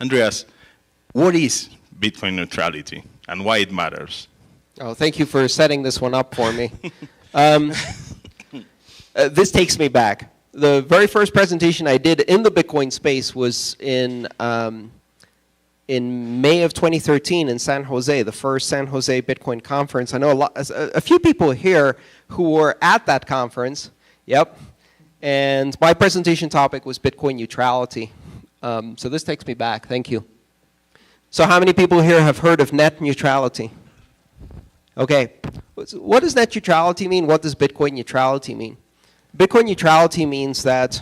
Andreas, what is Bitcoin neutrality and why it matters? Oh, thank you for setting this one up for me. This takes me back. The very first presentation I did in the Bitcoin space was in May of 2013 in San Jose, the first San Jose Bitcoin conference. I know a few people here who were at that conference. Yep. And my presentation topic was Bitcoin neutrality. So this takes me back. Thank you. So how many people here have heard of net neutrality? Okay. What does net neutrality mean? What does Bitcoin neutrality mean? Bitcoin neutrality means that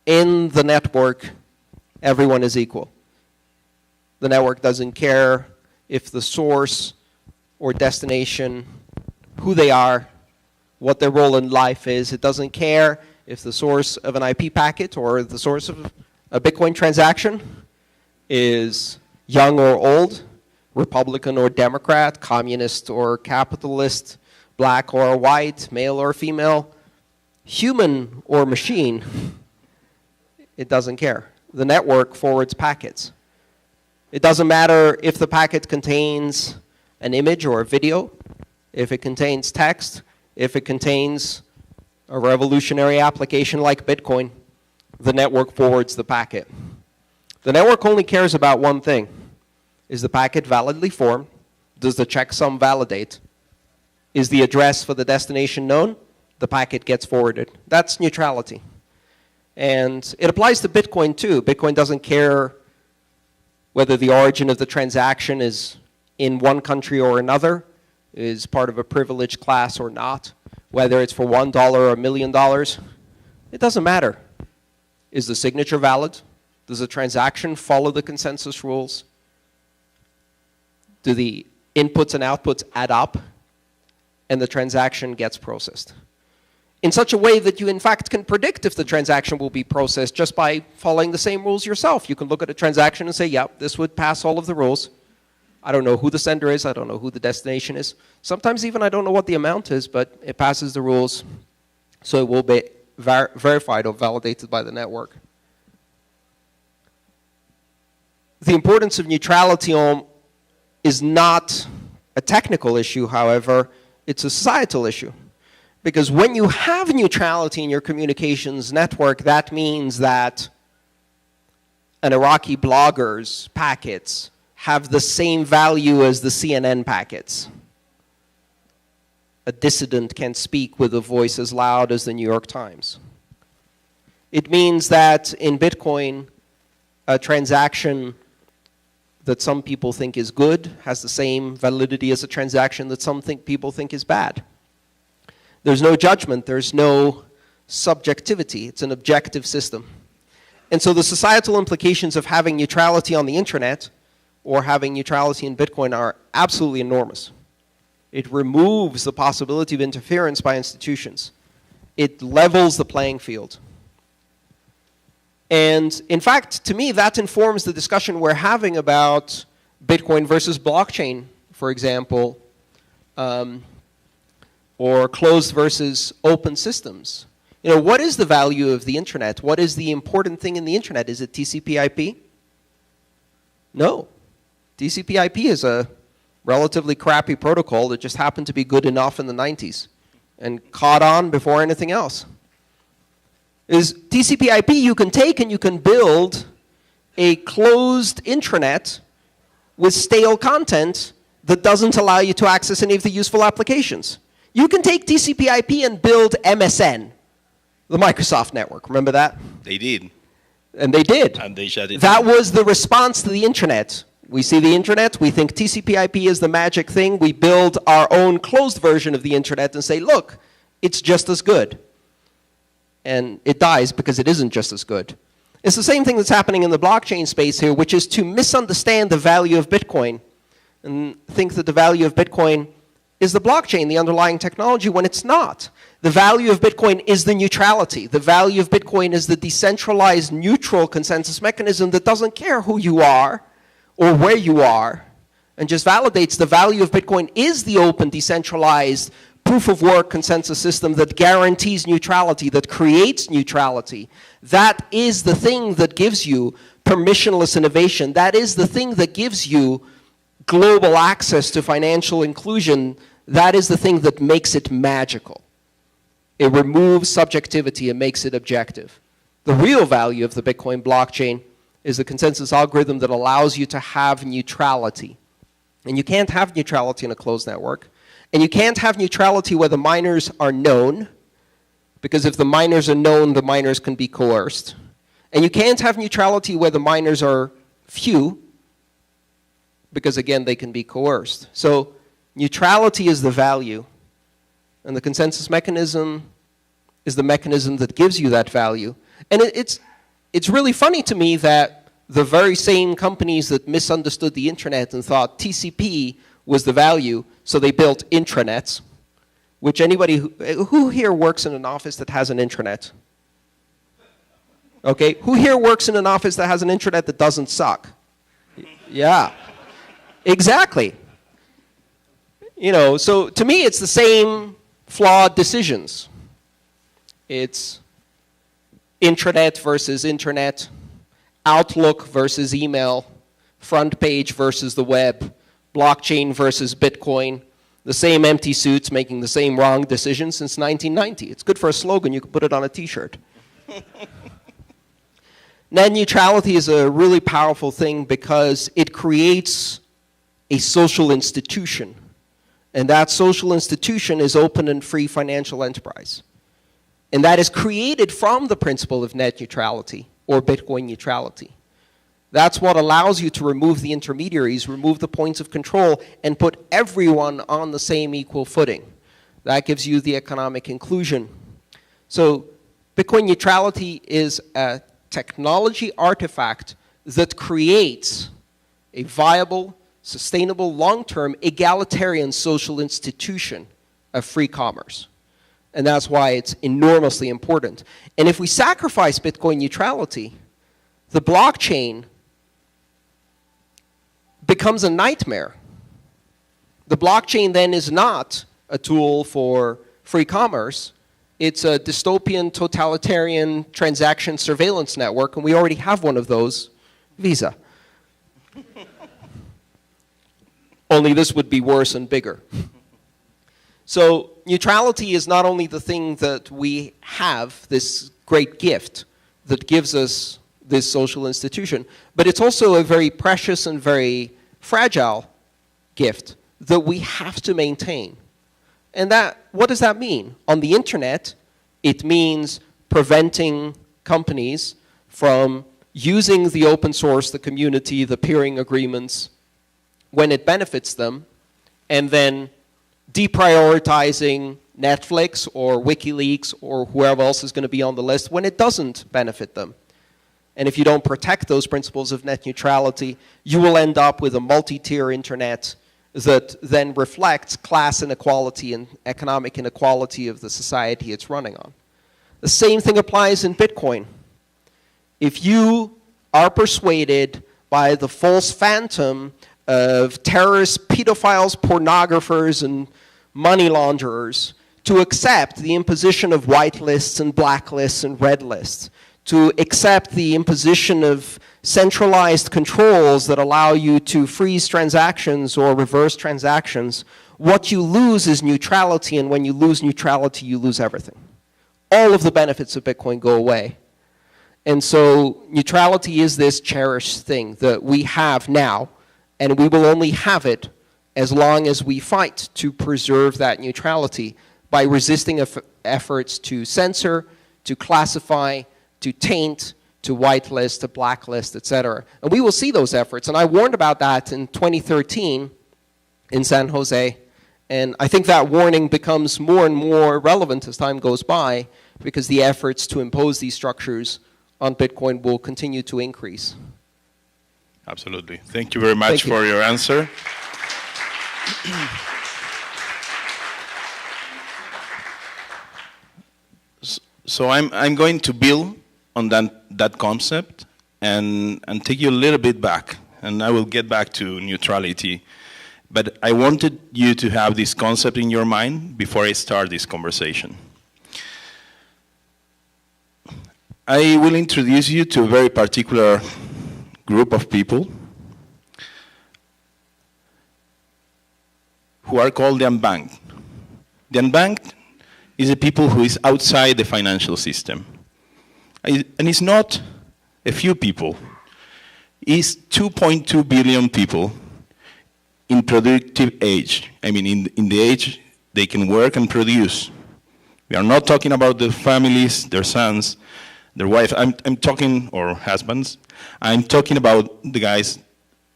in the network, everyone is equal. The network doesn't care if the source or destination, who they are, what their role in life is. It doesn't care if the source of an IP packet or the source of a Bitcoin transaction is young or old, Republican or Democrat, communist or capitalist, black or white, male or female, human or machine. It doesn't care. The network forwards packets. It doesn't matter if the packet contains an image or a video, if it contains text, if it contains a revolutionary application like Bitcoin, the network forwards the packet. The network only cares about one thing. Is the packet validly formed? Does the checksum validate? Is the address for the destination known? The packet gets forwarded. That's neutrality. And it applies to Bitcoin too. Bitcoin doesn't care whether the origin of the transaction is in one country or another, is part of a privileged class or not, whether it's for $1 or $1 million. It doesn't matter. Is the signature valid? Does the transaction follow the consensus rules? Do the inputs and outputs add up? And the transaction gets processed in such a way that you in fact can predict if the transaction will be processed just by following the same rules yourself. You can look at a transaction and say, yep, this would pass all of the rules. I don't know who the sender is. I don't know who the destination is. Sometimes even I don't know what the amount is, but it passes the rules. So it will be verified or validated by the network. The importance of neutrality is not a technical issue, however. It's a societal issue. Because when you have neutrality in your communications network, that means that an Iraqi blogger's packets have the same value as the CNN packets. A dissident can speak with a voice as loud as the New York Times. It means that in Bitcoin, a transaction that some people think is good has the same validity as a transaction that some people think is bad. There's no judgment. There's no subjectivity. It's an objective system. And so the societal implications of having neutrality on the internet or having neutrality in Bitcoin are absolutely enormous. It removes the possibility of interference by institutions. It levels the playing field. And in fact, to me, that informs the discussion we're having about Bitcoin versus blockchain, for example, or closed versus open systems. You know, what is the value of the internet? What is the important thing in the internet? Is it TCP/IP? No. TCP/IP is a relatively crappy protocol that just happened to be good enough in the 90s and caught on before anything else. Is TCP/IP you can take and you can build a closed intranet with stale content that doesn't allow you to access any of the useful applications. You can take TCP/IP and build MSN, the Microsoft network. Remember that? They did. And they did. And they shut it That down. was the response to the internet. We see the internet, we think TCP/IP is the magic thing. We build our own closed version of the internet and say, look, it's just as good. And it dies because it isn't just as good. It's the same thing that's happening in the blockchain space here, which is to misunderstand the value of Bitcoin and think that the value of Bitcoin is the blockchain, the underlying technology, when it's not. The value of Bitcoin is the neutrality. The value of Bitcoin is the decentralized, neutral consensus mechanism that doesn't care who you are or where you are, and just validates the value of Bitcoin is the open, decentralized, proof of work consensus system that guarantees neutrality, that creates neutrality. That is the thing that gives you permissionless innovation. That is the thing that gives you global access to financial inclusion. That is the thing that makes it magical. It removes subjectivity and makes it objective. The real value of the Bitcoin blockchain is the consensus algorithm that allows you to have neutrality. And you can't have neutrality in a closed network. And you can't have neutrality where the miners are known, because if the miners are known, the miners can be coerced. And you can't have neutrality where the miners are few, because again, they can be coerced. So neutrality is the value, and the consensus mechanism is the mechanism that gives you that value. And it's really funny to me that the very same companies that misunderstood the internet and thought TCP was the value, so they built intranets, which anybody who here works in an office that has an intranet? Okay, who here works in an office that has an intranet that doesn't suck? Yeah, exactly. You know, so to me it's the same flawed decisions. It's intranet versus internet, Outlook versus email, front page versus the web, blockchain versus Bitcoin, the same empty suits making the same wrong decisions since 1990. It's good for a slogan. You can put it on a T-shirt. Net neutrality is a really powerful thing because it creates a social institution. And that social institution is open and free financial enterprise. And that is created from the principle of net neutrality or Bitcoin neutrality. That's what allows you to remove the intermediaries, remove the points of control, and put everyone on the same equal footing. That gives you the economic inclusion. So Bitcoin neutrality is a technology artifact that creates a viable, sustainable, long-term, egalitarian social institution of free commerce. And that's why it's enormously important. And if we sacrifice Bitcoin neutrality, the blockchain becomes a nightmare. The blockchain then is not a tool for free commerce. It's a dystopian, totalitarian transaction surveillance network, and we already have one of those, Visa. Only this would be worse and bigger. So neutrality is not only the thing that we have, this great gift that gives us this social institution, but it's also a very precious and very fragile gift that we have to maintain. And that, what does that mean? On the internet, it means preventing companies from using the open source, the community, the peering agreements when it benefits them, and then deprioritizing Netflix or WikiLeaks or whoever else is going to be on the list when it doesn't benefit them. And if you don't protect those principles of net neutrality, you will end up with a multi-tier internet that then reflects class inequality and economic inequality of the society it's running on. The same thing applies in Bitcoin. If you are persuaded by the false phantom of terrorists, pedophiles, pornographers, and money launderers to accept the imposition of white lists and black lists and red lists, to accept the imposition of centralized controls that allow you to freeze transactions or reverse transactions, what you lose is neutrality, and when you lose neutrality, you lose everything. All of the benefits of Bitcoin go away. And so neutrality is this cherished thing that we have now, and we will only have it as long as we fight to preserve that neutrality by resisting efforts to censor, to classify, to taint, to whitelist, to blacklist, etc. And we will see those efforts. And I warned about that in 2013 in San Jose. And I think that warning becomes more and more relevant as time goes by because the efforts to impose these structures on Bitcoin will continue to increase. Absolutely. Thank you very much for your answer. So I'm going to build on that concept and take you a little bit back, and I will get back to neutrality. But I wanted you to have this concept in your mind before I start this conversation. I will introduce you to a very particular group of people who are called the unbanked. The unbanked is a people who is outside the financial system. And it's not a few people. It's 2.2 billion people in productive age. I mean, in the age they can work and produce. We are not talking about the families, their sons, their wife. I'm talking, or husbands. I'm talking about the guys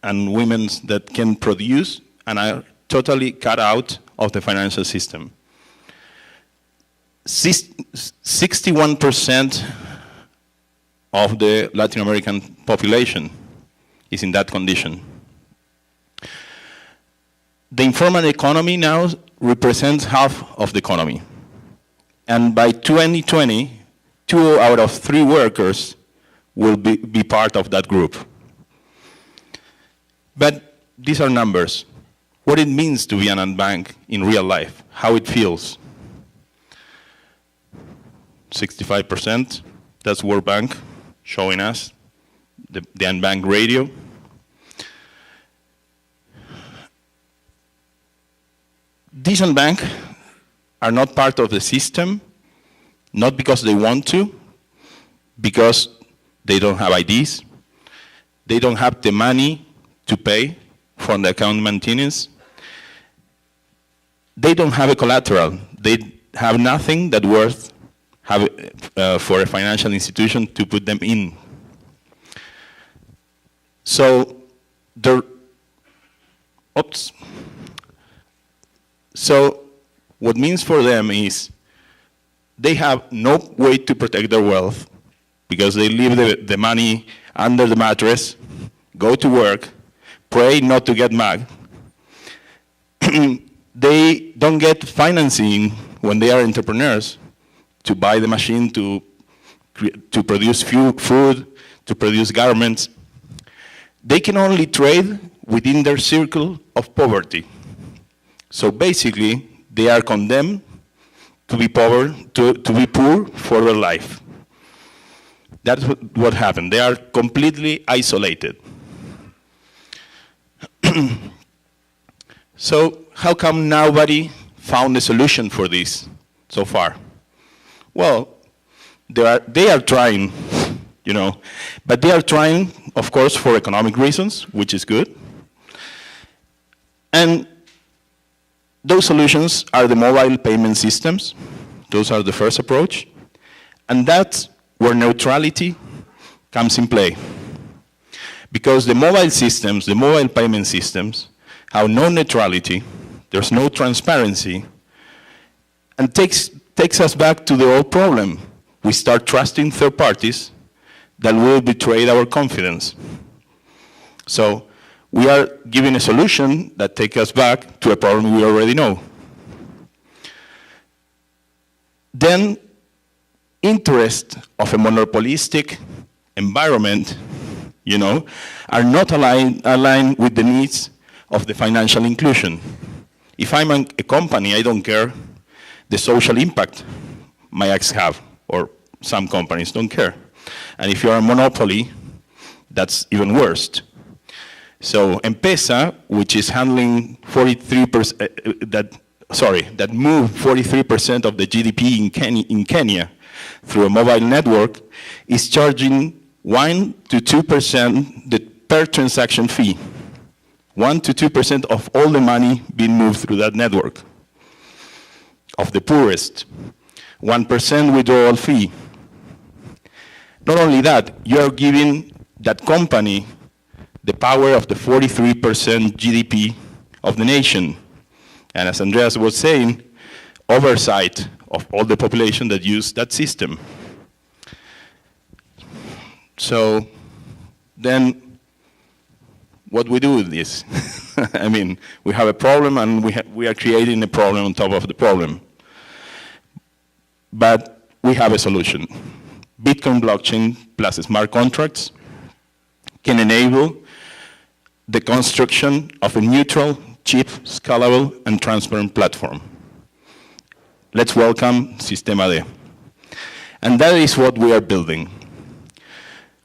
and women that can produce and are totally cut out of the financial system. 61% of the Latin American population is in that condition. The informal economy now represents half of the economy. And by 2020, 2 out of 3 workers will be part of that group. But these are numbers. What it means to be an unbanked in real life, how it feels. 65%, that's World Bank showing us the unbanked radio. These unbanked are not part of the system, not because they want to, because they don't have IDs, they don't have the money to pay for the account maintenance, they don't have a collateral, they have nothing that worth for a financial institution to put them in. So, So what means for them is they have no way to protect their wealth because they leave the money under the mattress, go to work, pray not to get mugged. They don't get financing when they are entrepreneurs to buy the machine to produce food, to produce garments. They can only trade within their circle of poverty. So basically, they are condemned to be poor for their life. That's what happened. They are completely isolated. So how come nobody found a solution for this so far? Well, they are trying, but they are trying, of course, for economic reasons, which is good. And those solutions are the mobile payment systems. Those are the first approach. And that's where neutrality comes in play. Because the mobile systems, the mobile payment systems, have no neutrality, there's no transparency, and takes us back to the old problem. We start trusting third parties that will betray our confidence. So we are giving a solution that takes us back to a problem we already know. Then, interests of a monopolistic environment, are not aligned with the needs of the financial inclusion. If I'm a company, I don't care the social impact my acts have, or some companies don't care. And if you're a monopoly, that's even worse. So M-Pesa, which is handling 43%, that moved 43% of the GDP in Kenya through a mobile network, is charging 1 to 2% per transaction fee. 1 to 2% of all the money being moved through that network. Of the poorest, 1% withdrawal fee. Not only that, you are giving that company the power of the 43% GDP of the nation. And as Andreas was saying, oversight of all the population that use that system. So then what we do with this? I mean, we have a problem and we are creating a problem on top of the problem. But we have a solution. Bitcoin blockchain plus smart contracts can enable the construction of a neutral cheap, scalable, and transparent platform. Let's welcome SystemaD. And that is what we are building.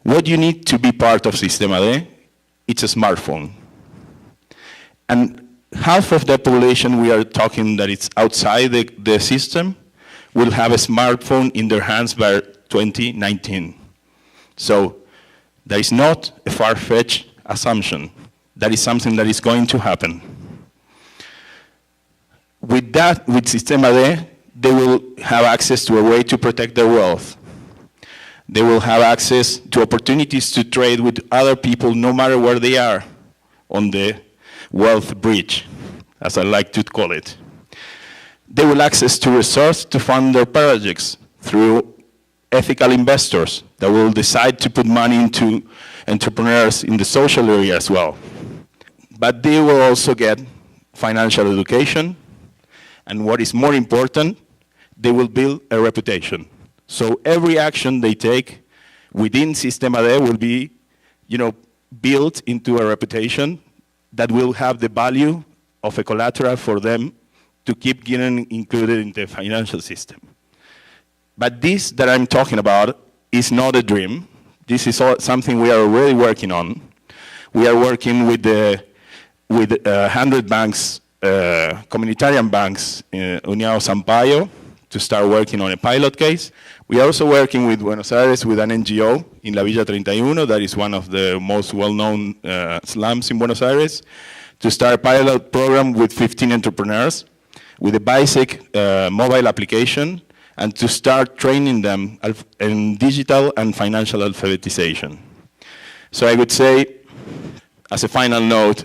What you need to be part of SystemaD, it's a smartphone. And half of the population we are talking that it's outside the system will have a smartphone in their hands by 2019. So that is not a far-fetched assumption. That is something that is going to happen. With that, with SystemaD, they will have access to a way to protect their wealth. They will have access to opportunities to trade with other people no matter where they are on the wealth bridge, as I like to call it. They will access to resources to fund their projects through ethical investors that will decide to put money into entrepreneurs in the social area as well. But they will also get financial education, and what is more important, they will build a reputation. So every action they take within SystemaD will be, built into a reputation that will have the value of a collateral for them to keep getting included in the financial system. But this that I'm talking about is not a dream. This is something we are already working on. We are working with 100 banks, communitarian banks, União Sampaio, to start working on a pilot case. We are also working with Buenos Aires with an NGO in La Villa 31, that is one of the most well-known slums in Buenos Aires, to start a pilot program with 15 entrepreneurs with a basic mobile application and to start training them in digital and financial alphabetization. So I would say, as a final note,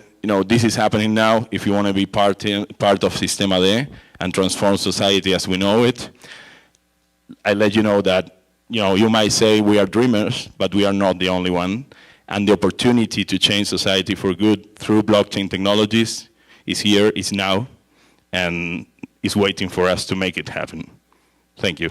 this is happening now. If you want to be part of SystemaD and transform society as we know it, I let you know that you might say we are dreamers, but we are not the only one. And the opportunity to change society for good through blockchain technologies is here, is now, and is waiting for us to make it happen. Thank you.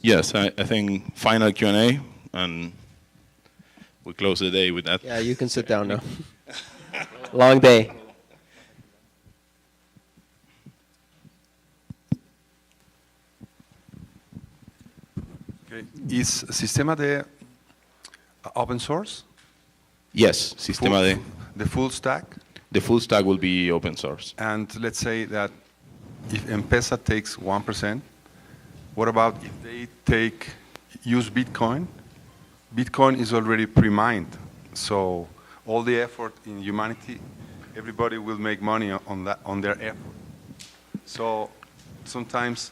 Yes, I think final Q&A, and we close the day with that. Yeah, you can sit down now. Long day. Okay. Is SystemaD open source? Yes, SystemaD. The full stack? The full stack will be open source. And let's say that if M-Pesa takes 1%, what about if they use Bitcoin? Bitcoin is already pre-mined, so all the effort in humanity, everybody will make money on their effort. So sometimes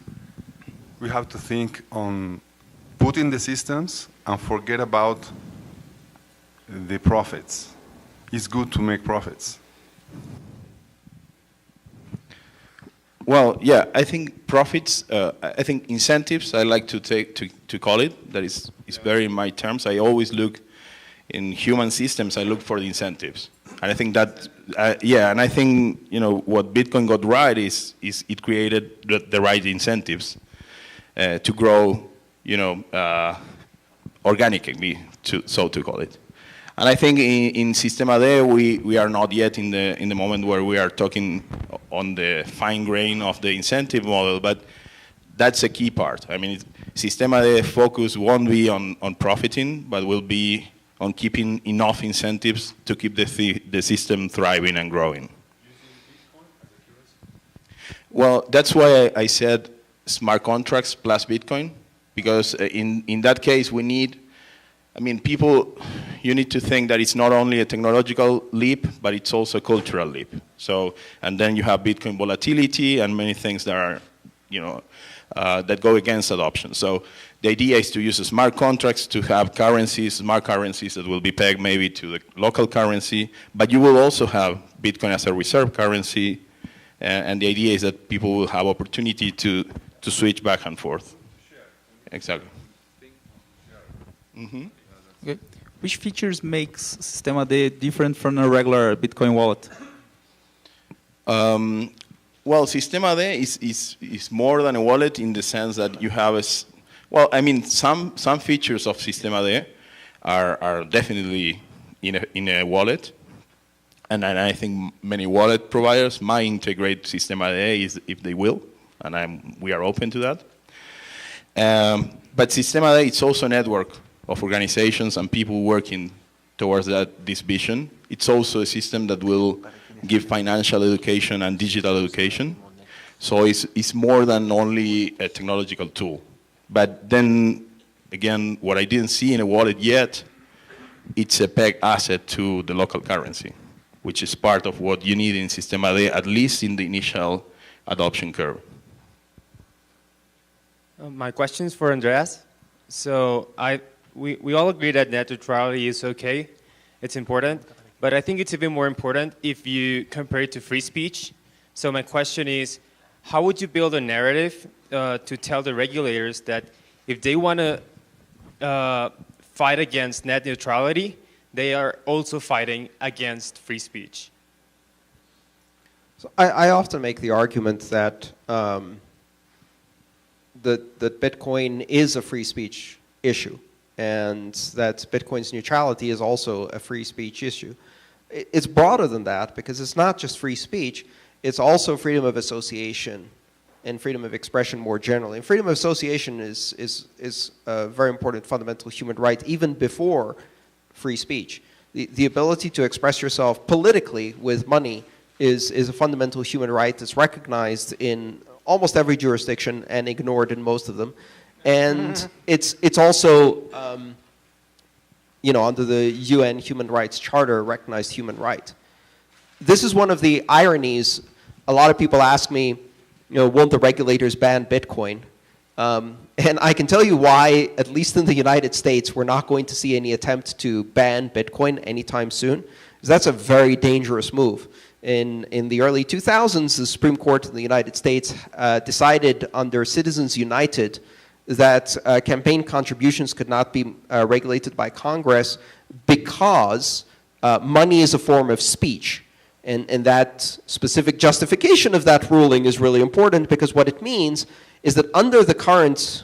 we have to think on putting the systems and forget about the profits. It's good to make profits. Well, yeah, I think profits, I think incentives, I like to call it, that is very in my terms. I always look in human systems, I look for the incentives. And I think that, and I think, what Bitcoin got right is it created the right incentives to grow, organically, so to call it. And I think in SystemaD, we are not yet in the moment where we are talking on the fine grain of the incentive model, but that's a key part. I mean, SystemaD focus won't be on profiting, but will be on keeping enough incentives to keep the system thriving and growing. Well, that's why I said smart contracts plus Bitcoin, because in that case we need, people, you need to think that it's not only a technological leap, but it's also a cultural leap. So, and then you have Bitcoin volatility and many things that are, that go against adoption. So the idea is to use smart contracts to have currencies, smart currencies that will be pegged maybe to the local currency, but you will also have Bitcoin as a reserve currency, and the idea is that people will have opportunity to switch back and forth. Exactly. Mm-hmm. Okay. Which features makes SystemaD different from a regular Bitcoin wallet? Well, SystemaD is more than a wallet in the sense that you have Well, I mean, some features of SystemaD are definitely in a wallet. And I think many wallet providers might integrate SystemaD if they will, and we are open to that. But SystemaD, it's also a network of organizations and people working towards this vision. It's also a system that will give financial education and digital education. So it's more than only a technological tool. But then, again, what I didn't see in a wallet yet, it's a pegged asset to the local currency, which is part of what you need in SystemaD, at least in the initial adoption curve. My question is for Andreas. So we all agree that net neutrality is okay, it's important, but I think it's even more important if you compare it to free speech. So my question is, how would you build a narrative to tell the regulators that if they want to fight against net neutrality, they are also fighting against free speech? So I often make the argument that that Bitcoin is a free speech issue, and that Bitcoin's neutrality is also a free speech issue. It's broader than that because it's not just free speech, it's also freedom of association and freedom of expression more generally. And freedom of association is a very important fundamental human right even before free speech. The ability to express yourself politically with money is a fundamental human right that's recognized in almost every jurisdiction and ignored in most of them. And it's also, under the UN Human Rights Charter, a recognized human right. This is one of the ironies. A lot of people ask me, won't the regulators ban Bitcoin? And I can tell you why, at least in the United States, we're not going to see any attempt to ban Bitcoin anytime soon. Because that's a very dangerous move. In the early 2000s, the Supreme Court in the United States decided under Citizens United that campaign contributions could not be regulated by Congress because money is a form of speech. And that specific justification of that ruling is really important because what it means is that under the current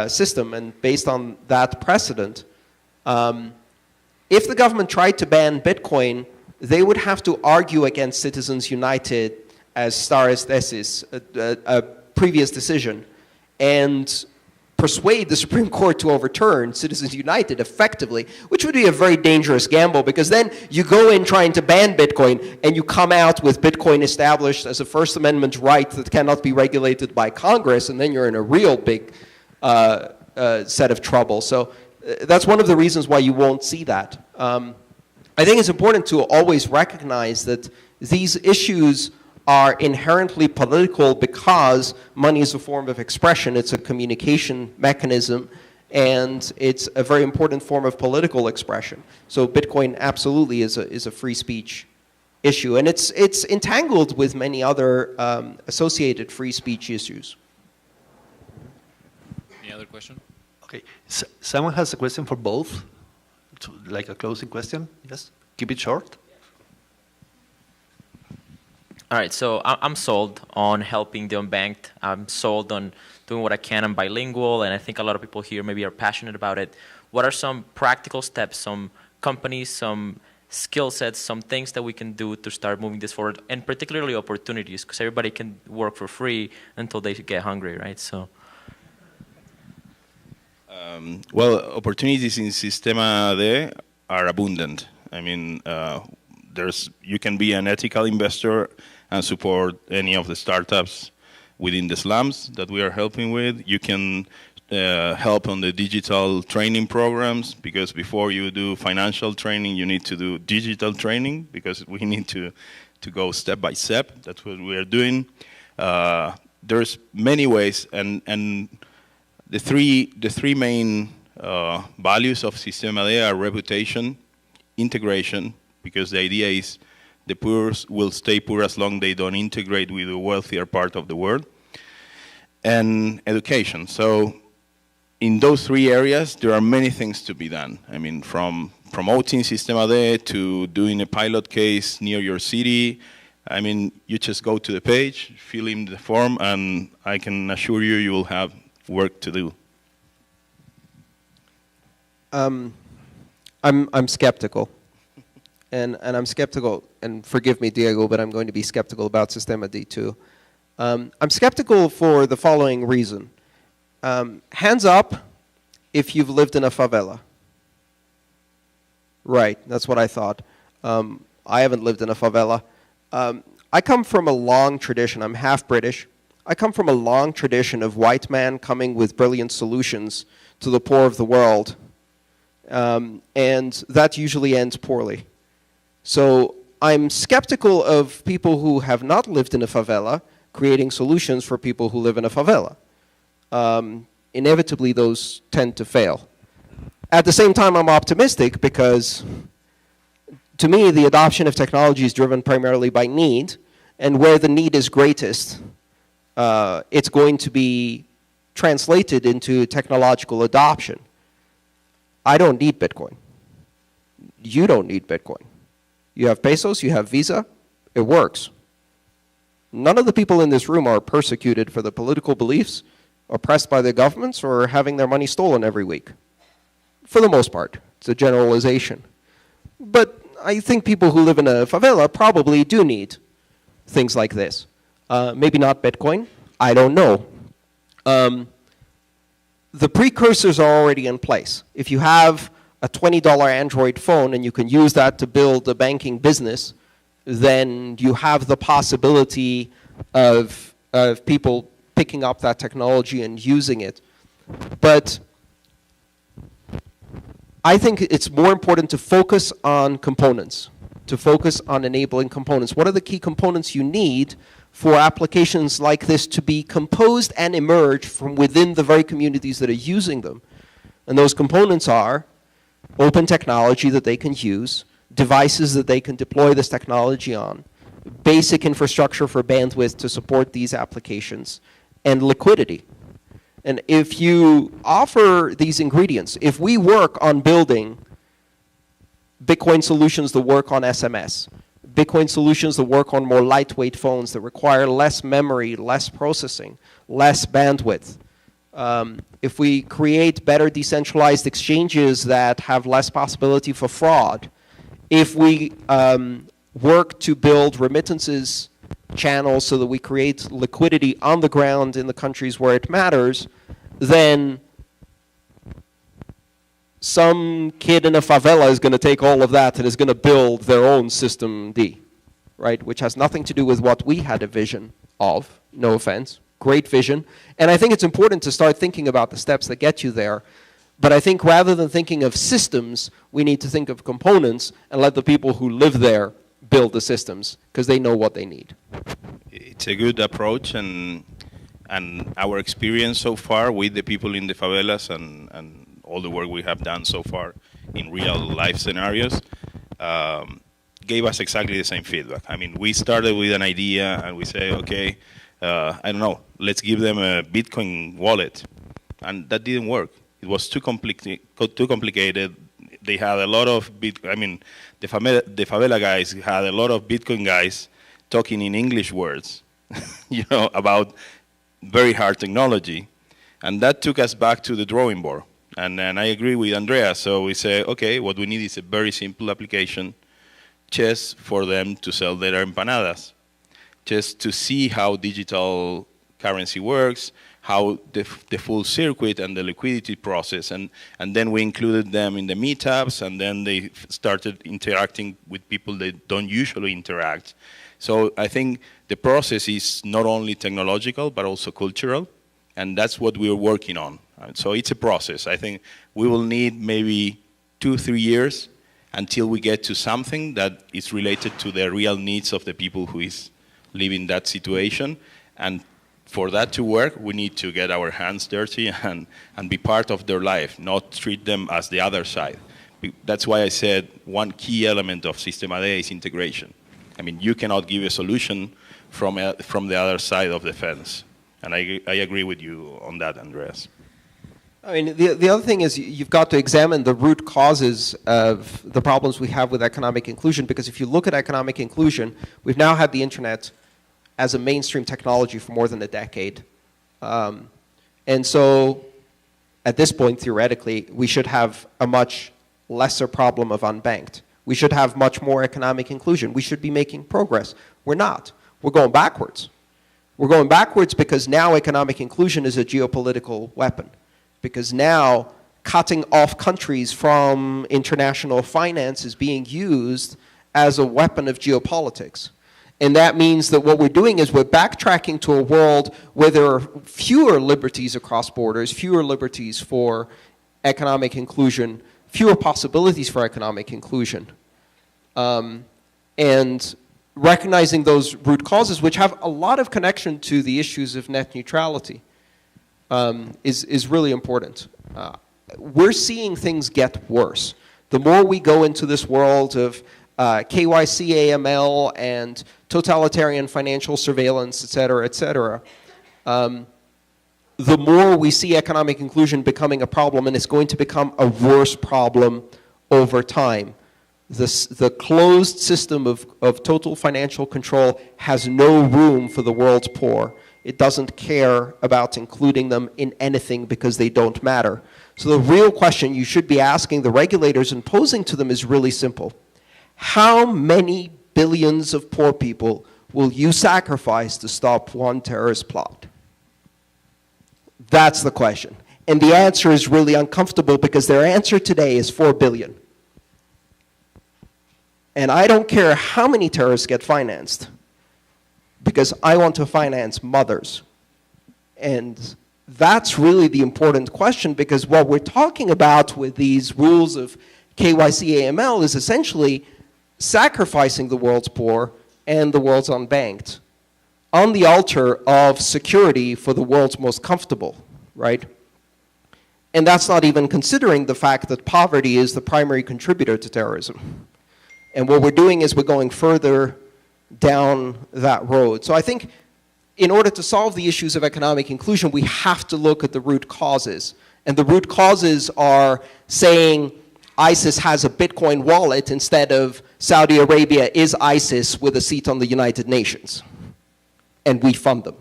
system and based on that precedent, if the government tried to ban Bitcoin, they would have to argue against Citizens United as stars thesis, a previous decision, and persuade the Supreme Court to overturn Citizens United effectively, which would be a very dangerous gamble because then you go in trying to ban Bitcoin and you come out with Bitcoin established as a First Amendment right that cannot be regulated by Congress, and then you're in a real big set of trouble. So that's one of the reasons why you won't see that. I think it's important to always recognize that these issues are inherently political because money is a form of expression. It's a communication mechanism, and it's a very important form of political expression. So Bitcoin absolutely is a free speech issue, and it's entangled with many other associated free speech issues. Any other question? Okay, someone has a question for both, like a closing question. Yes, keep it short. All right, so I'm sold on helping the unbanked. I'm sold on doing what I can. I'm bilingual, and I think a lot of people here maybe are passionate about it. What are some practical steps, some companies, some skill sets, some things that we can do to start moving this forward, and particularly opportunities, because everybody can work for free until they get hungry, right? So. Well, opportunities in SystemaD are abundant. I mean, you can be an ethical investor and support any of the startups within the slums that we are helping with. You can help on the digital training programs, because before you do financial training, you need to do digital training, because we need to go step by step. That's what we are doing. There's many ways, and the three main values of SystemaD are reputation, integration, because the idea is the poor will stay poor as long as they don't integrate with the wealthier part of the world, and education. So in those three areas, there are many things to be done. I mean, from promoting SystemaD to doing a pilot case near your city. I mean, you just go to the page, fill in the form, and I can assure you, you will have work to do. I'm skeptical. And I'm skeptical, and forgive me, Diego, but I'm going to be skeptical about SystemaD too. I'm skeptical for the following reason. Hands up if you've lived in a favela. Right, that's what I thought. I haven't lived in a favela. I come from a long tradition. I'm half British. I come from a long tradition of white man coming with brilliant solutions to the poor of the world. And that usually ends poorly. So I'm skeptical of people who have not lived in a favela creating solutions for people who live in a favela. Inevitably, those tend to fail. At the same time, I'm optimistic because, to me, the adoption of technology is driven primarily by need, and where the need is greatest, it's going to be translated into technological adoption. I don't need Bitcoin. You don't need Bitcoin. You have pesos, you have Visa, it works. None of the people in this room are persecuted for their political beliefs, oppressed by their governments, or having their money stolen every week. For the most part. It's a generalization. But I think people who live in a favela probably do need things like this. Maybe not Bitcoin. I don't know. The precursors are already in place. If you have a $20 Android phone and you can use that to build a banking business, then you have the possibility of people picking up that technology and using it. But I think it's more important to focus on components, to focus on enabling components. What are the key components you need for applications like this to be composed and emerge from within the very communities that are using them? And those components are open technology that they can use, devices that they can deploy this technology on, basic infrastructure for bandwidth to support these applications, and liquidity. And if you offer these ingredients, if we work on building Bitcoin solutions that work on SMS, Bitcoin solutions that work on more lightweight phones that require less memory, less processing, less bandwidth, if we create better decentralized exchanges that have less possibility for fraud, if we work to build remittances channels so that we create liquidity on the ground in the countries where it matters, then some kid in a favela is going to take all of that and is going to build their own SystemaD, right? Which has nothing to do with what we had a vision of, no offense. Great vision. And I think it's important to start thinking about the steps that get you there. But I think rather than thinking of systems, we need to think of components and let the people who live there build the systems because they know what they need. It's a good approach, and our experience so far with the people in the favelas and all the work we have done so far in real life scenarios gave us exactly the same feedback. I mean, we started with an idea and we say, okay, I don't know, let's give them a Bitcoin wallet. And that didn't work. It was too complicated. They had a lot of the favela guys had a lot of Bitcoin guys talking in English words, about very hard technology. And that took us back to the drawing board. And I agree with Andreas. So we say, okay, what we need is a very simple application just for them to sell their empanadas, just to see how digital currency works, how the full circuit and the liquidity process. And then we included them in the meetups, and then they started interacting with people that don't usually interact. So I think the process is not only technological, but also cultural. And that's what we're working on. So it's a process. I think we will need maybe 2-3 years until we get to something that is related to the real needs of the people who is living that situation. And for that to work, we need to get our hands dirty and be part of their life, not treat them as the other side. That's why I said one key element of SystemaD is integration. I mean, you cannot give a solution from the other side of the fence. And I agree with you on that, Andreas. I mean, the other thing is you've got to examine the root causes of the problems we have with economic inclusion, because if you look at economic inclusion, we've now had the internet as a mainstream technology for more than a decade. And so at this point, theoretically, we should have a much lesser problem of unbanked. We should have much more economic inclusion. We should be making progress. We're not. We're going backwards. We're going backwards because now economic inclusion is a geopolitical weapon. Because now cutting off countries from international finance is being used as a weapon of geopolitics. And that means that what we're doing is we're backtracking to a world where there are fewer liberties across borders, fewer liberties for economic inclusion, fewer possibilities for economic inclusion. And recognizing those root causes, which have a lot of connection to the issues of net neutrality, is really important. We're seeing things get worse. The more we go into this world of KYC, AML, and totalitarian financial surveillance, et cetera, the more we see economic inclusion becoming a problem, and it's going to become a worse problem over time. The closed system of total financial control has no room for the world's poor. It doesn't care about including them in anything because they don't matter. So the real question you should be asking the regulators and posing to them is really simple. How many billions of poor people will you sacrifice to stop one terrorist plot? That's the question. And the answer is really uncomfortable because their answer today is 4 billion. And I don't care how many terrorists get financed because I want to finance mothers. And that's really the important question because what we're talking about with these rules of KYC AML is essentially sacrificing the world's poor and the world's unbanked on the altar of security for the world's most comfortable, right? And that's not even considering the fact that poverty is the primary contributor to terrorism. And what we're doing is we're going further down that road. So I think in order to solve the issues of economic inclusion, we have to look at the root causes. And the root causes are saying ISIS has a Bitcoin wallet instead of Saudi Arabia is ISIS with a seat on the United Nations. And we fund them.